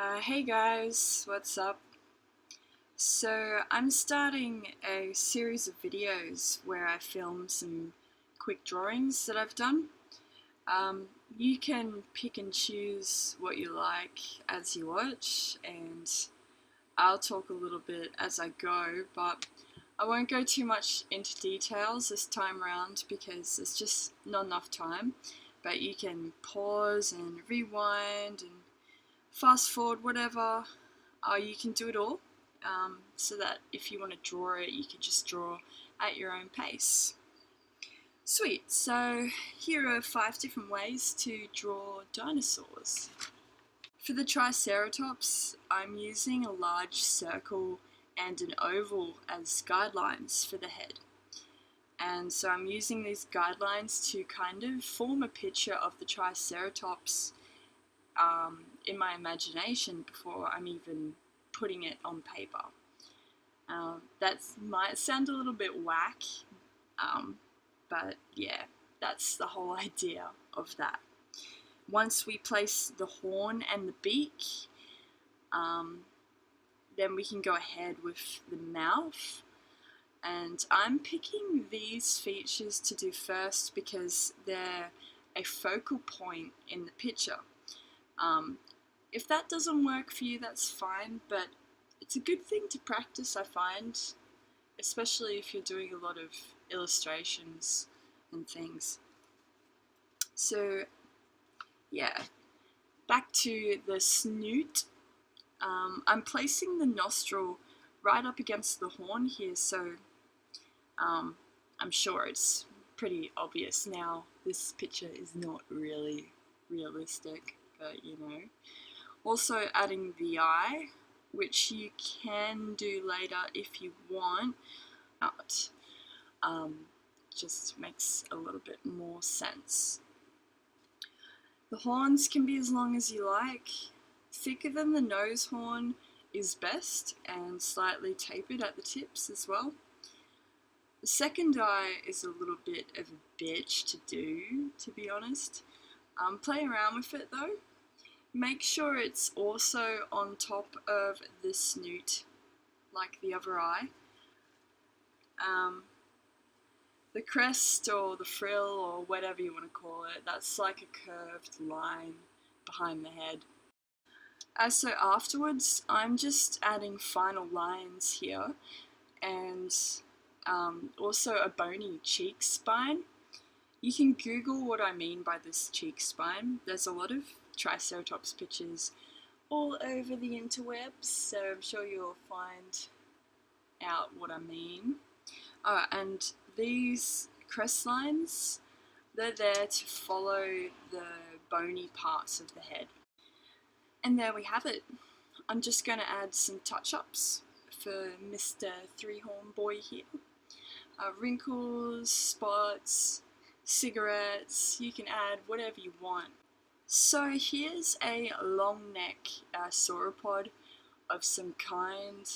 Hey guys, what's up? So I'm starting a series of videos where I film some quick drawings that I've done. You can pick and choose what you like as you watch, and I'll talk a little bit as I go, but I won't go too much into details this time around because there's just not enough time. But you can pause and rewind and fast forward, whatever. You can do it all, so that if you want to draw it, you can just draw at your own pace. Sweet, so here are 5 different ways to draw dinosaurs. For the Triceratops, I'm using a large circle and an oval as guidelines for the head. And so I'm using these guidelines to kind of form a picture of the Triceratops in my imagination before I'm even putting it on paper. That might sound a little bit whack, but yeah, that's the whole idea of that. Once we place the horn and the beak, then we can go ahead with the mouth. And I'm picking these features to do first because they're a focal point in the picture. If that doesn't work for you, that's fine, but it's a good thing to practice, I find, especially if you're doing a lot of illustrations and things. So, yeah, back to the snoot. I'm placing the nostril right up against the horn here, so I'm sure it's pretty obvious now. This picture is not really realistic, but you know. Also adding the eye, which you can do later if you want. Just makes a little bit more sense. The horns can be as long as you like. Thicker than the nose horn is best, and slightly tapered at the tips as well. The second eye is a little bit of a bitch to do, to be honest. Play around with it though. Make sure it's also on top of the snoot, like the other eye. The crest or the frill or whatever you want to call it, that's like a curved line behind the head. So afterwards, I'm just adding final lines here, and also a bony cheek spine. You can Google what I mean by this cheek spine. There's a lot of Triceratops pictures all over the interwebs, so I'm sure you'll find out what I mean. And these crest lines, they're there to follow the bony parts of the head. And there we have it. I'm just going to add some touch-ups for Mr. Three-Horn Boy here. Wrinkles, spots, cigarettes, you can add whatever you want. So here's a long neck sauropod of some kind,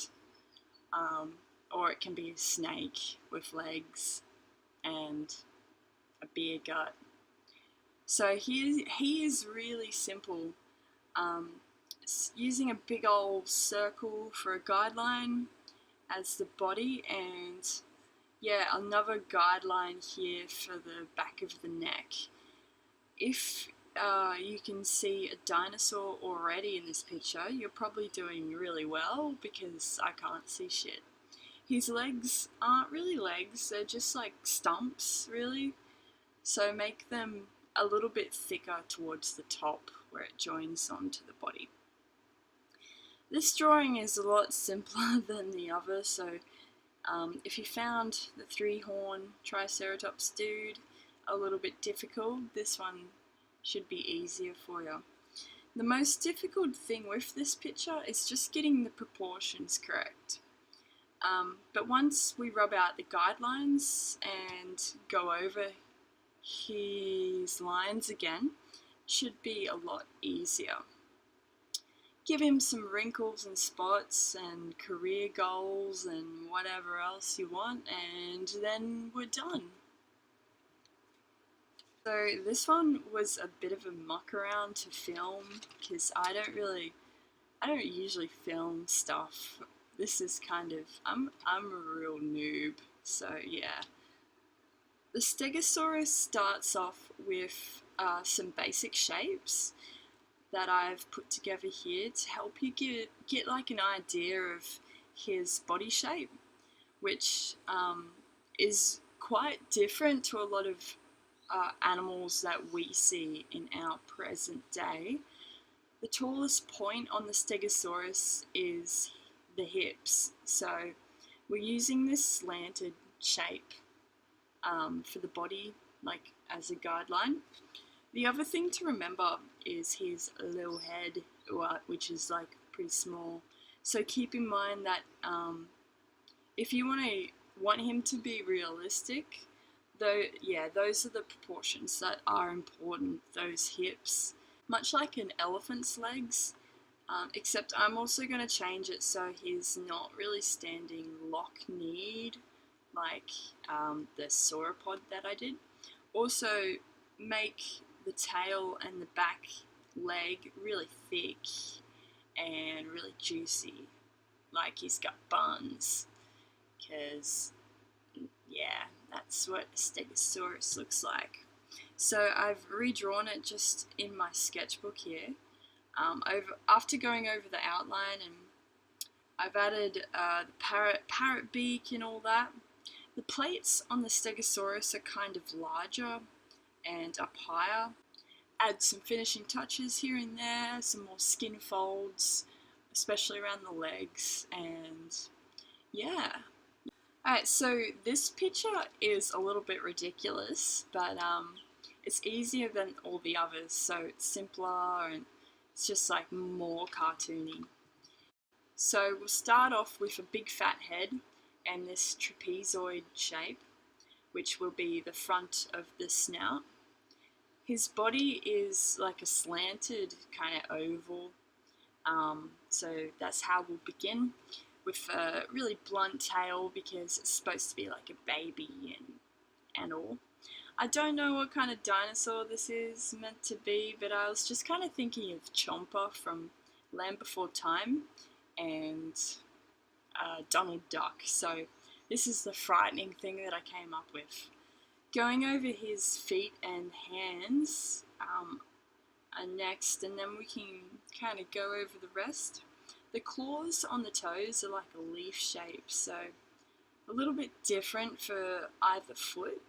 or it can be a snake with legs and a beer gut. So he is really simple. Using a big old circle for a guideline as the body, and yeah, another guideline here for the back of the neck. If you can see a dinosaur already in this picture, you're probably doing really well because I can't see shit. His legs aren't really legs, they're just like stumps, really. So make them a little bit thicker towards the top where it joins onto the body. This drawing is a lot simpler than the other, so if you found the 3-horn Triceratops dude a little bit difficult, this one should be easier for you. The most difficult thing with this picture is just getting the proportions correct. But once we rub out the guidelines and go over his lines again, it should be a lot easier. Give him some wrinkles and spots and career goals and whatever else you want, and then we're done. So this one was a bit of a muck around to film because I don't really I don't usually film stuff. This is kind of, I'm a real noob, so yeah. The Stegosaurus starts off with some basic shapes that I've put together here to help you get like an idea of his body shape, which is quite different to a lot of animals that we see in our present day. The tallest point on the Stegosaurus is the hips, so we're using this slanted shape for the body, like as a guideline. The other thing to remember is his little head, which is like pretty small. So keep in mind that if you want him to be realistic, though, yeah, those are the proportions that are important. Those hips, much like an elephant's legs, except I'm also going to change it so he's not really standing lock-kneed like the sauropod that I did. Also, make the tail and the back leg really thick and really juicy, like he's got buns, because yeah, that's what a Stegosaurus looks like. So I've redrawn it just in my sketchbook here, after going over the outline, and I've added the parrot beak and all that. The plates on the Stegosaurus are kind of larger and up higher. Add some finishing touches here and there, some more skin folds, especially around the legs, and yeah. Alright, so this picture is a little bit ridiculous, but it's easier than all the others, so it's simpler and it's just like more cartoony. So we'll start off with a big fat head and this trapezoid shape, which will be the front of the snout. His body is like a slanted kind of oval, so that's how we'll begin, with a really blunt tail because it's supposed to be like a baby and all. I don't know what kind of dinosaur this is meant to be, but I was just kind of thinking of Chomper from Land Before Time and Donald Duck, so this is the frightening thing that I came up with. Going over his feet and hands are next, and then we can kind of go over the rest. The claws on the toes are like a leaf shape, so a little bit different for either foot,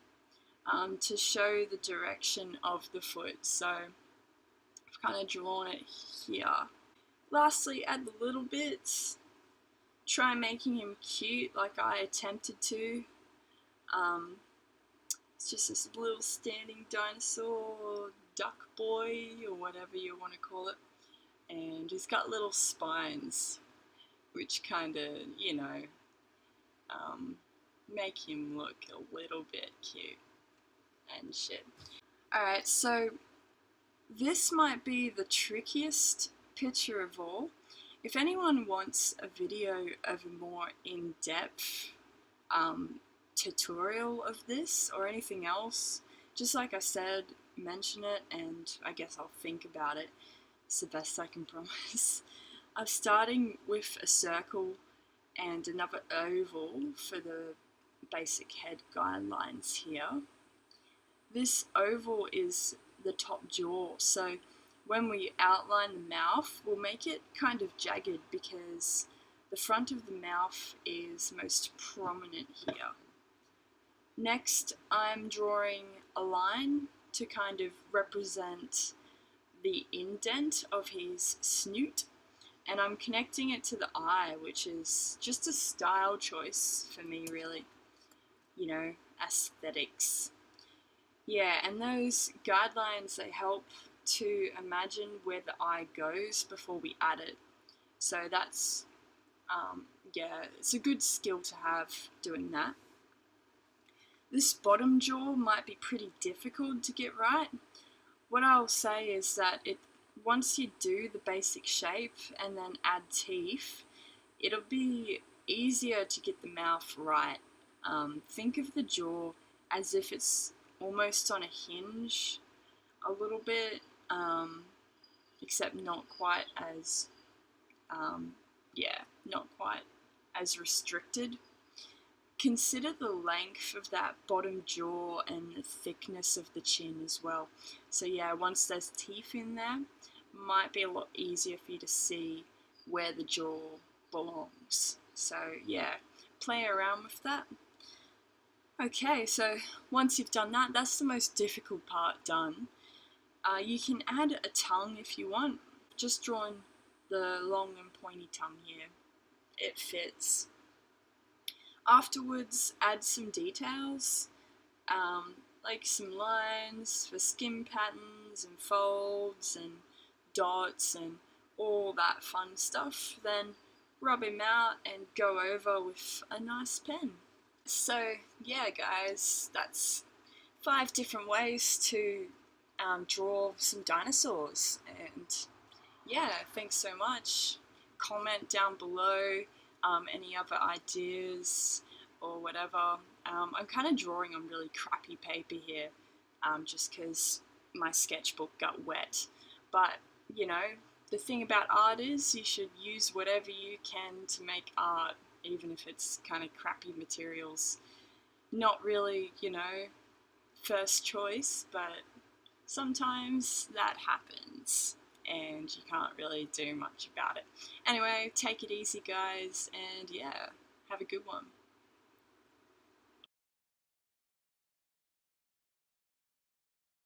to show the direction of the foot, so I've kind of drawn it here. Lastly, add the little bits. Try making him cute like I attempted to. It's just this little standing dinosaur, duck boy, or whatever you want to call it. And he's got little spines, which kind of, you know, make him look a little bit cute and shit. Alright, so this might be the trickiest picture of all. If anyone wants a video of a more in-depth tutorial of this or anything else, just like I said, mention it and I guess I'll think about it. It's the best I can promise. I'm starting with a circle and another oval for the basic head guidelines here. This oval is the top jaw, so when we outline the mouth, we'll make it kind of jagged because the front of the mouth is most prominent here. Next, I'm drawing a line to kind of represent the indent of his snoot, and I'm connecting it to the eye, which is just a style choice for me, really. You know, aesthetics. Yeah, and those guidelines, they help to imagine where the eye goes before we add it. So that's, yeah, it's a good skill to have doing that. This bottom jaw might be pretty difficult to get right. What I'll say is that once you do the basic shape and then add teeth, it'll be easier to get the mouth right. Think of the jaw as if it's almost on a hinge a little bit, except not quite as Yeah, not quite as restricted. Consider the length of that bottom jaw and the thickness of the chin as well. So yeah, once there's teeth in there, might be a lot easier for you to see where the jaw belongs. So yeah, play around with that. Okay, so once you've done that, that's the most difficult part done. You can add a tongue if you want. Just drawing the long and pointy tongue here. It fits. Afterwards, add some details, like some lines for skin patterns and folds and dots and all that fun stuff. Then rub him out and go over with a nice pen. So yeah, guys, that's 5 different ways to draw some dinosaurs. And yeah, thanks so much. Comment down below any other ideas or whatever. I'm kind of drawing on really crappy paper here, just because my sketchbook got wet. But, you know, the thing about art is you should use whatever you can to make art, even if it's kind of crappy materials. Not really, you know, first choice, but sometimes that happens and you can't really do much about it. Anyway, take it easy, guys, and yeah, have a good one.